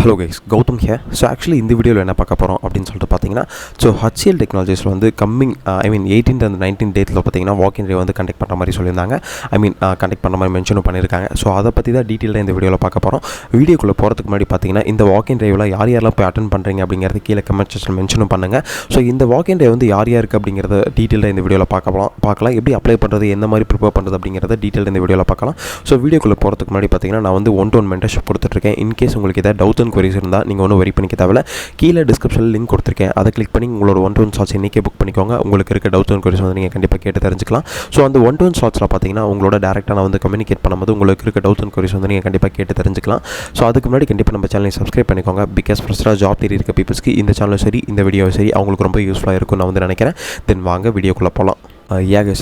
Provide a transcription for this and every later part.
Hello guys, Gautham here. So actually இந்த வீடியோவில் என்ன பார்க்க போகிறோம் அப்படின்னு சொல்லிட்டு பார்த்தீங்கன்னா, ஸோ HCL டெக்னாலஜிஸில் வந்து கம்மிங் 18th and 19th டேட்டில் பார்த்தீங்கன்னா வாக் இன் ட்ரைவ் வந்து கண்டக்ட் பண்ணுற மாதிரி சொல்லியிருந்தாங்க. கண்டக்ட் பண்ணுற மாதிரி மென்ஷனும் பண்ணியிருக்காங்க. ஸோ அதை பற்றி தான் டீட்டெயிலாக இந்த வீடியோவில் பார்க்க போகிறோம். வீடியோக்குள்ளே போகிறதுக்கு முன்னாடி பார்த்தீங்கன்னா, இந்த வாக் இன் ட்ரைவில் யார் யாரெல்லாம் போய் அட்டன் பண்ணுறீங்க அப்படிங்கிறது கீழே கமெண்ட் செக்ஷன் மென்ஷனும் பண்ணுங்கள். ஸோ இந்த வாக் இன் ட்ரைவ் வந்து யார் யாருக்கு அப்படிங்கிறத டீட்டெயிலாக இந்த வீடியோவில் பார்க்கலாம். எப்படி அப்ளை பண்ணுறது, எந்த மாதிரி ப்ரிப்பேர் பண்ணுறது அப்படிங்கிறத டீட்டெயில் இந்த வீடியோவில் பார்க்கலாம். ஸோ வீடியோக்குள்ளே போகிறதுக்கு முன்னாடி பார்த்தீங்கன்னா, நான் வந்து 1-to-1 மென்டர்ஷிப் கொடுத்துட்ருக்கேன். இன்கேஸ் உங்களுக்கு ஏதாவது டவுட்ஸ் அண்ட் queries இருந்தால் நீங்கள் ஒன்றும் வெரி பண்ணிக்க தேவையில்ல. கீழே டிஸ்கிரிப்ஷனில் லிங்க் கொடுத்துருக்கேன். அதை கிளிக் பண்ணி உங்களோட 1-to-1 ஸ்லாட்ஸ் இன்றைக்கே புக் பண்ணிக்கோங்க. உங்களுக்கு இருக்க டவுட்ஸ் அண்ட் queries வந்து நீங்கள் கண்டிப்பாக கேட்டு தெரிஞ்சுக்கலாம். ஸோ அந்த 1-to-1 ஸ்லாட்ஸில் பார்த்தீங்கன்னா உங்களோட டேரெக்டாக நான் வந்து கம்யூனிகேட் பண்ணும்போது உங்களுக்கு இருக்க டவுட்ஸ் அண்ட் queries வந்து நீங்கள் கண்டிப்பாக கேட்டு தெரிஞ்சுக்கலாம். ஸோ அதுக்கு முன்னாடி கண்டிப்பாக நம்ம சேனலை சப்ஸ்கிரைப் பண்ணிக்கோங்க. பிகாஸ் ஃப்ரெஷ்ஷாக ஜாப் தேடி இருக்க பீப்புள்ஸ்க்கு இந்த சேனலும் சரி, இந்த வீடியோவும் சரி, அவங்களுக்கு ரொம்ப யூஸ்ஃபுல்லாக இருக்கும் நான் வந்து நினைக்கிறேன். தென் வாங்க வீடியோக்குள்ளே போகலாம்.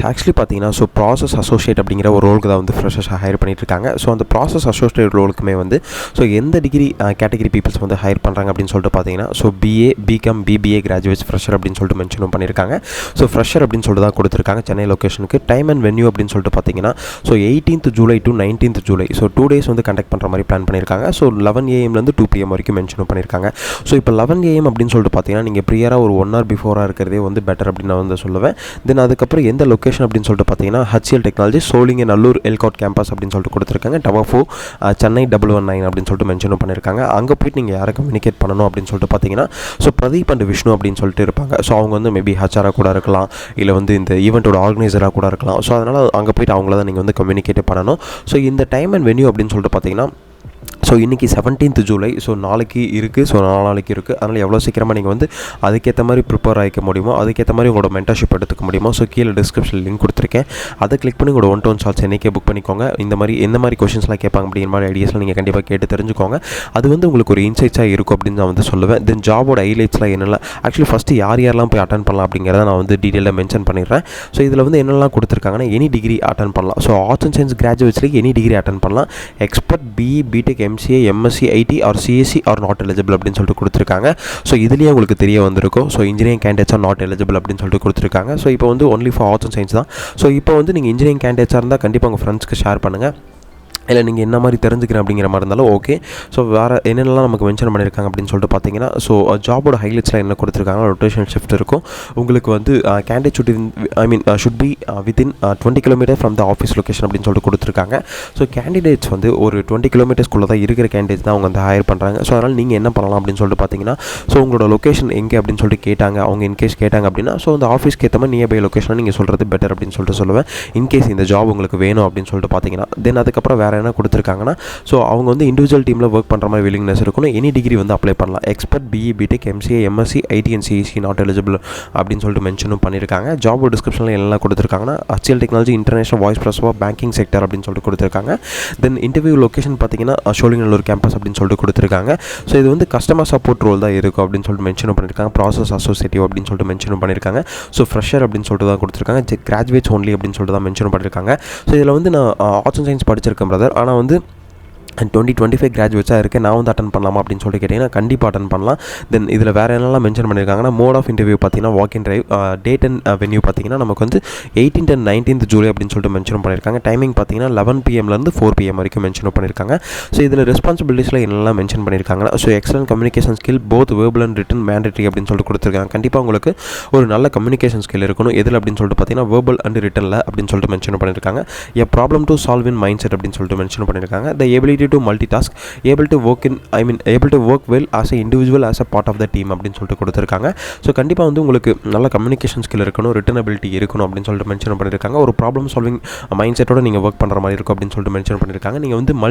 ஆக்சுவலி பார்த்தீங்கன்னா, ஸோ ப்ராசஸ் அசோசியேட் அப்படிங்கிற ஒரு ரோலுக்கு தான் வந்து ஃப்ரெஷர்ஸாக ஹையர் பண்ணிட்டுருக்காங்க. ஸோ அந்த ப்ராசஸ் அசோசியேட் ரோலுக்குமே வந்து ஸோ எந்த டிகிரி கேட்டகரி பீப்புள்ஸ் வந்து ஹையர் பண்ணுறாங்க அப்படின்னு சொல்லிட்டு பார்த்தீங்கன்னா, so BA, BCom, BBA graduates fresher அப்படின்னு சொல்லிட்டு மென்ஷனும் பண்ணியிருக்காங்க. ஸோ ஃப்ரெஷர் அப்படின்னு சொல்லிட்டு தான் கொடுத்துருக்காங்க சென்னை லொக்கேஷனுக்கு. டைம் அண்ட் வென்யூ அப்படின்னு சொல்லிட்டு பார்த்தீங்கன்னா, so 18th July to 19th July, so 2 days வந்து கண்டக்ட் பண்ணுற மாதிரி பிளான் பண்ணியிருக்காங்க. ஸோ 11 AM to 2 PM வரைக்கும் மென்ஷனும் பண்ணியிருக்காங்க. ஸோ இப்போ 11 AM அப்படின்னு சொல்லிட்டு பார்த்தீங்கன்னா, நீங்கள் ப்ரியராக ஒரு 1 hour பிஃபோராக இருக்கிறதே வந்து பெட்டர் அப்படின்னு நான் வந்து சொல்லுவேன். தென் அதுக்கப்புறம் எந்த லொக்கேஷன் அப்படின்னு சொல்லிட்டு பார்த்தீங்கன்னா, HCL technology Sholinganallur ELCOT campus அப்படின்னு சொல்லிட்டு கொடுத்துருக்காங்க. டவர் 4 சென்னை 119 அப்படின்னு சொல்லிட்டு மென்ஷனும் பண்ணியிருக்காங்க. அங்கே போய்ட்டு நீங்கள் யாரை கம்யூனிகேட் பண்ணணும் அப்படின்னு சொல்லிட்டு பார்த்தீங்கன்னா, ஸோ பிரதீப் அண்ட் விஷ்ணு அப்படின்னு சொல்லிட்டு இருப்பாங்க. ஸோ அவங்க வந்து மேபி ஹச்ஆராக கூட இருக்கலாம், இல்லை வந்து இந்த ஈவெண்ட்டோட ஆர்கனைசராக கூட இருக்கலாம். ஸோ அதனால் அங்கே போய்ட்டு அவங்கள தான் நீங்கள் வந்து கம்யூனிகேட் பண்ணணும். ஸோ இந்த டைம் அண்ட் வென்யூ அப்படின்னு சொல்லிட்டு பார்த்தீங்கன்னா, ஸோ இன்றைக்கி 17th July, ஸோ நாளைக்கு இருக்குது, ஸோ நாளைக்கு இருக்குது. அதனால் எவ்வளோ சீக்கிரமாக நீங்கள் வந்து அதுக்கேற்ற மாதிரி ப்ரிப்பேர் ஆகிக்க முடியுமோ, அதுக்கேற்ற மாதிரி உங்களோட மென்டர்ஷிப் எடுத்துக்க முடியுமோ. ஸோ கீழே டிஸ்கிரிப்ஷனில் லிங்க் கொடுத்துருக்கேன். அதை கிளிக் பண்ணி உங்களோட 1-to-1 ஸ்லாட்ஸ் இன்றைக்கே புக் பண்ணிக்கோங்க. இந்த மாதிரி எந்த மாதிரி கொஷின்ஸ்லாம் கேட்பாங்க அப்படிங்கிற மாதிரி ஐடியாஸ்லாம் நீங்கள் கண்டிப்பாக கேட்டு தெரிஞ்சுக்கோங்க. அது வந்து உங்களுக்கு ஒரு இன்சைட்ஸாக இருக்கும் அப்படின்னு நான் வந்து சொல்லுவேன். தென் ஜாபோட ஹைலைட்ஸ்லாம் என்னெல்லாம் ஆக்சுவலி ஃபஸ்ட்டு யாரெல்லாம் போய் அட்டன் பண்ணலாம் அப்படிங்கிறத நான் வந்து டீட்டெயிலாக மென்ஷன் பண்ணிடுறேன். ஸோ இதில் வந்து என்னெல்லாம் கொடுத்துருக்காங்கன்னா, எனி டிகிரி அட்டன் பண்ணலாம். ஸோ ஆர்ட்ஸ் அண்ட் சயின்ஸ் கிராஜுவேட்ஸ்லேயே எனி டிகிரி அட்டன் பண்ணலாம். Expert BE, BTech, MCA, MSc, IT or CSE are not eligible அப்படின்னு சொல்லிட்டு கொடுத்துருக்காங்க. ஸோ இதுலேயே உங்களுக்கு தெரிய வந்திருக்கும். So engineering candidates R not eligible அப்படின்னு சொல்லிட்டு கொடுத்துருக்காங்க. ஸோ இப்போ வந்து only for arts and science தான். ஸோ இப்போ வந்து நீங்கள் இன்ஜினியரிங் கேண்டிடேட்ஸாக இருந்தால் கண்டிப்பாக உங்கள் ஃப்ரெண்ட்ஸ்க்கு ஷேர் பண்ணுங்கள். இல்லை நீங்கள் என்ன மாதிரி தெரிஞ்சுக்கிறேன் அப்படிங்கிற மாதிரி இருந்தாலும் ஓகே. ஸோ வேறு என்னென்னலாம் நமக்கு மென்ஷன் பண்ணியிருக்காங்க அப்படின்னு சொல்லிட்டு பார்த்தீங்கன்னா, ஸோ ஜாபோட ஹைலைட்ஸில் என்ன கொடுத்துருக்காங்க, ரொட்டேஷன் ஷிஃப்ட் இருக்கும். உங்களுக்கு வந்து candidate should be within 20 kilometers from the office location அப்படின்னு சொல்லிட்டு கொடுத்துருக்காங்க. ஸோ கேண்டிடேட்ஸ் வந்து ஒரு 20 kilometersக்குள்ளே தான் இருக்கிற கேண்டிடேட்ஸ் தான் அவங்க வந்து ஹையர் பண்ணுறாங்க. ஸோ அதனால் நீங்கள் என்ன பண்ணலாம் அப்படின்னு சொல்லிட்டு பார்த்தீங்கன்னா, ஸோ உங்களோட லொக்கேஷன் எங்கே அப்படின்னு சொல்லிட்டு கேட்டாங்க. அவங்க இன்கேஸ் கேட்டாங்க அப்படின்னா, ஸோ அந்த ஆஃபீஸ்க்கு ஏற்ற மாதிரி நியர்பை லொக்கேஷனை நீங்கள் சொல்கிறது பெட்டர் அப்படின்னு சொல்லிட்டு சொல்லுவேன். இன்கேஸ் இந்த ஜாப் உங்களுக்கு வேணும் அப்படின்னு சொல்லிட்டு பார்த்தீங்கன்னா, தென் அதுக்கப்புறம் வேறு என்ன கொடுத்துருக்காங்கன்னா, ஸோ அவங்க வந்து இண்டிவிஜுவல் டீமில் ஒர்க் பண்ணுற மாதிரி வில்லிங்னஸ் இருக்கணும். எனி டிகிரி வந்து அப்ளை பண்ணலாம். Expert BE, BTech, MCA, MSc, IT and CSE not eligible அப்படின்னு சொல்லிட்டு மென்ஷனும் பண்ணியிருக்காங்க. ஜாப் டிஸ்கிரிப்ஷனில் எல்லாம் கொடுத்துருக்காங்கன்னா, HCL டெக்னாலஜி இன்டர்நேஷனல் வாய்ஸ் ப்ரெஸ்வா பேங்கிங் செக்டர் அப்படின்னு சொல்லிட்டு கொடுத்துருக்காங்க. தென் இன்டர்வியூ லொக்கேஷன் பார்த்தீங்கன்னா சோழிங்கநல்லூர் கேம்பஸ் அப்படின்னு சொல்லிட்டு கொடுத்துருக்காங்க. ஸோ இது வந்து கஸ்டமர் சப்போர்ட் ரோல் தான் இருக்கும் அப்படின்னு சொல்லிட்டு மென்ஷனும் பண்ணியிருக்காங்க. ப்ராசஸ் அசோசியேட்டிவ் அப்படின்னு சொல்லிட்டு மென்ஷனும் பண்ணியிருக்காங்க. ஸோ ஃப்ரெஷர் அப்படின்னு சொல்லிட்டு தான் கொடுத்துருக்காங்க. கிராஜுவேட்ஸ் ஒன்லி அப்படின்னு சொல்லிட்டு தான் மென்ஷன் பண்ணியிருக்காங்க. ஸோ இதில் வந்து நான் ஆர்ட்ஸ் அண்ட் சயின்ஸ் படிச்சிருக்கேன் பிரதர், ஆனால் வந்து 20-25 கிராஜுவேட்ஸாக இருக்குது, நான் வந்து அட்டன் பண்ணலாமா அப்படின்னு சொல்லிட்டு கேட்டிங்கன்னா கண்டிப்பாக அட்டன் பண்ணலாம். தென் இதில் வேறு என்னெல்லாம் மென்ஷன் பண்ணியிருக்காங்கன்னா, மோட் ஆஃப் இன்டர்வியூ பார்த்தீங்கன்னா walk in drive, date and venue பார்த்தீங்கன்னா நமக்கு வந்து 18th and 19th July அப்படின்னு சொல்லிட்டு மென்ஷன் பண்ணியிருக்காங்க. டைமிங் பார்த்தீங்கன்னா 11 PM 4 PM வரைக்கும் மென்ஷன் பண்ணியிருக்காங்க. ஸோ இதில் ரெஸ்பான்சிபிலிட்டிஸில் என்னெல்லாம் மென்ஷன் பண்ணியிருக்காங்கன்னா, so excellent communication skill both verbal and written mandatory அப்படின்னு சொல்லிட்டு கொடுத்துருக்காங்க. கண்டிப்பாக உங்களுக்கு ஒரு நல்ல கம்யூனிகேஷன் ஸ்கில் இருக்கணும். எதில் அப்படின்னு சொல்லிட்டு பார்த்தீங்கன்னா வேர்பல் அண்ட் ரிட்டனில் அப்படின்னு சொல்லிட்டு மென்ஷன் பண்ணியிருக்காங்க. A problem to solve in mind set அப்படின்னு சொல்லிட்டு மென்ஷன் பண்ணியிருக்காங்க. The ability to multitask, able to work well as a individual as a part of the team அப்படின்னு சொல்லிட்டு கொடுத்துருக்காங்க. ஸோ கண்டிப்பாக வந்து உங்களுக்கு நல்ல கம்யூனிகேஷன் ஸ்கில் இருக்கணும், ரிட்டன் அபிலிட்டி இருக்கணும் அப்படின்னு சொல்லிட்டு மென்ஷன் பண்ணியிருக்காங்க. ஒரு ப்ராப்ளம் சால்விங் மைண்ட் செட்டோட நீங்கள் ஒர்க் பண்ணுற மாதிரி இருக்கும் அப்படின்னு சொல்லிட்டு மென்ஷன் பண்ணியிருக்காங்க. நீங்கள் வந்து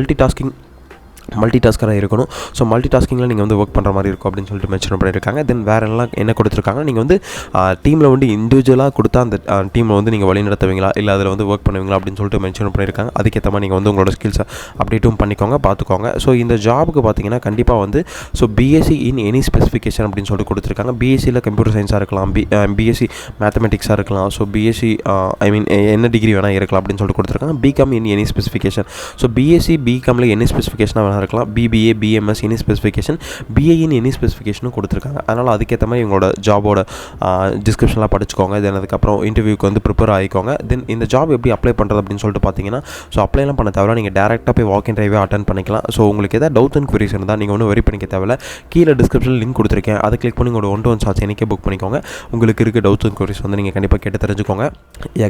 மல்டிடாஸ்கராக இருக்கணும். ஸோ மல்டிடாஸ்கிங்கில் நீங்கள் வந்து ஒர்க் பண்ணுற மாதிரி இருக்கும் அப்படின்னு சொல்லிட்டு மென்ஷன் பண்ணியிருக்காங்க. தென் வேறு எல்லாம் என்ன கொடுத்துருக்காங்க, நீங்கள் வந்து டீமில் வந்து இண்டிவிஜுவலாக கொடுத்தா அந்த டீமில் வந்து நீங்கள் வழி நடத்துவீங்களா, இல்லை அதில் வந்து ஒர்க் பண்ணுவீங்களா அப்படின்னு சொல்லிட்டு மென்ஷன் பண்ணியிருக்காங்க. அதுக்கேற்ற மாதிரி நீங்கள் வந்து உங்களோட ஸ்கில்ஸை அப்டேட்டும் பண்ணிக்கோங்க, பார்த்துக்கோங்க. ஸோ இந்த ஜாபுக்கு பார்த்தீங்கன்னா கண்டிப்பாக வந்து ஸோ BSc இன் எனி ஸ்பெசிஃபிகேஷன் அப்படின்னு சொல்லிட்டு கொடுத்துருக்காங்க. BScயில் கம்ப்யூட்டர் சயின்ஸாக இருக்கலாம், BSc மேத்தமெட்டிக்ஸாக இருக்கலாம், ஸோ BSc என்ன டிகிரி வேணால் இருக்கலாம் அப்படின்னு சொல்லிட்டு கொடுத்துருக்காங்க. BCom in any specification. So BSc BComல எனி ஸ்பெசிஃபிகேஷனாக வேணால் இருக்கலாம். BBA, BMS any specification, BA in any ஸ்பெசிஃபிகேஷனும் கொடுத்துருக்காங்க. அதனால் அதுக்கேற்ற மாதிரி உங்களோட ஜாபோட டிஸ்கிரிப்ஷன்லாம் படிச்சுக்கோங்க. தென் அதுக்கப்புறம் இன்டர்வியூக்கு வந்து ப்ரிப்பேர் ஆகிக்கோங்க. தென் இந்த ஜாப் எப்படி அப்ளை பண்ணுறது அப்படின்னு சொல்லிட்டு பார்த்தீங்கன்னா, ஸோ அப்ளைலாம் பண்ண தேவை, நீங்கள் டேரெக்டாக போய் வாக் இன் ட்ரைவே அட்டன் பண்ணிக்கலாம். ஸோ உங்களுக்கு எதாவது டவுட் அண்ட் குவரிஸ் இருந்தால் நீங்கள் ஒன்றும் வெரி பண்ணிக்க தேவையில்ல. கீழே டிஸ்கிரிப்ஷனில் லிங்க் கொடுத்துருக்கேன், அதை கிளிக் பண்ணி உங்களோட 1-to-1 சார்ஜ் எனக்கே புக் பண்ணிக்கோங்க. உங்களுக்கு இருக்க டவுட்ஸ் அண்ட் குவரிஸ் வந்து நீங்கள் கண்டிப்பாக கேட்டு தெரிஞ்சுக்கோங்க.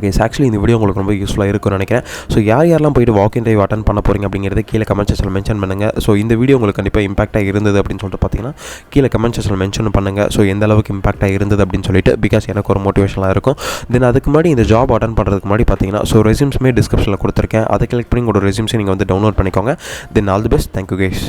கைஸ், ஆக்சுவலி இந்த வீடியோ உங்களுக்கு ரொம்ப யூஸ்ஃபுல்லாக இருக்கும்னு நினைக்கிறேன். ஸோ யாரெல்லாம் போய்ட்டு வாக் இன் ட்ரைவ் அட்டன் பண்ண போகிறீங்க அப்படிங்கிறது கீழே கமெண்ட் செக்ஷனில் மென்ஷன் பண்ணுங்கள். ஸோ இந்த வீடியோ உங்களுக்கு கண்டிப்பாக இம்பாக்டாக இருந்தது அப்படின்னு சொல்லிட்டு பார்த்தீங்கன்னா கீழே கமெண்ட் செக்ஷனில் மென்ஷன் பண்ணுங்கள். ஸோ எந்த அளவுக்கு இம்பாக்டாக இருந்தது அப்படின்னு சொல்லிட்டு, பிகாஸ் எனக்கு ஒரு மோட்டிவேஷனாக இருக்கும். தென் அதுக்கு முன்னாடி இந்த ஜாப் அட்டன் பண்ணுறதுக்கு முன்னாடி பார்த்தீங்கன்னா, ஸோ ரெஸ்யூம்ஸுமே டிஸ்கிரிப்ஷனில் கொடுத்துருக்கேன், அதை கிளிக் பண்ணி உங்களோட ரெஸ்யூம்ஸை நீங்கள் வந்து டவுன்லோட் பண்ணிக்கோங்க. Then all the best. Thank you guys.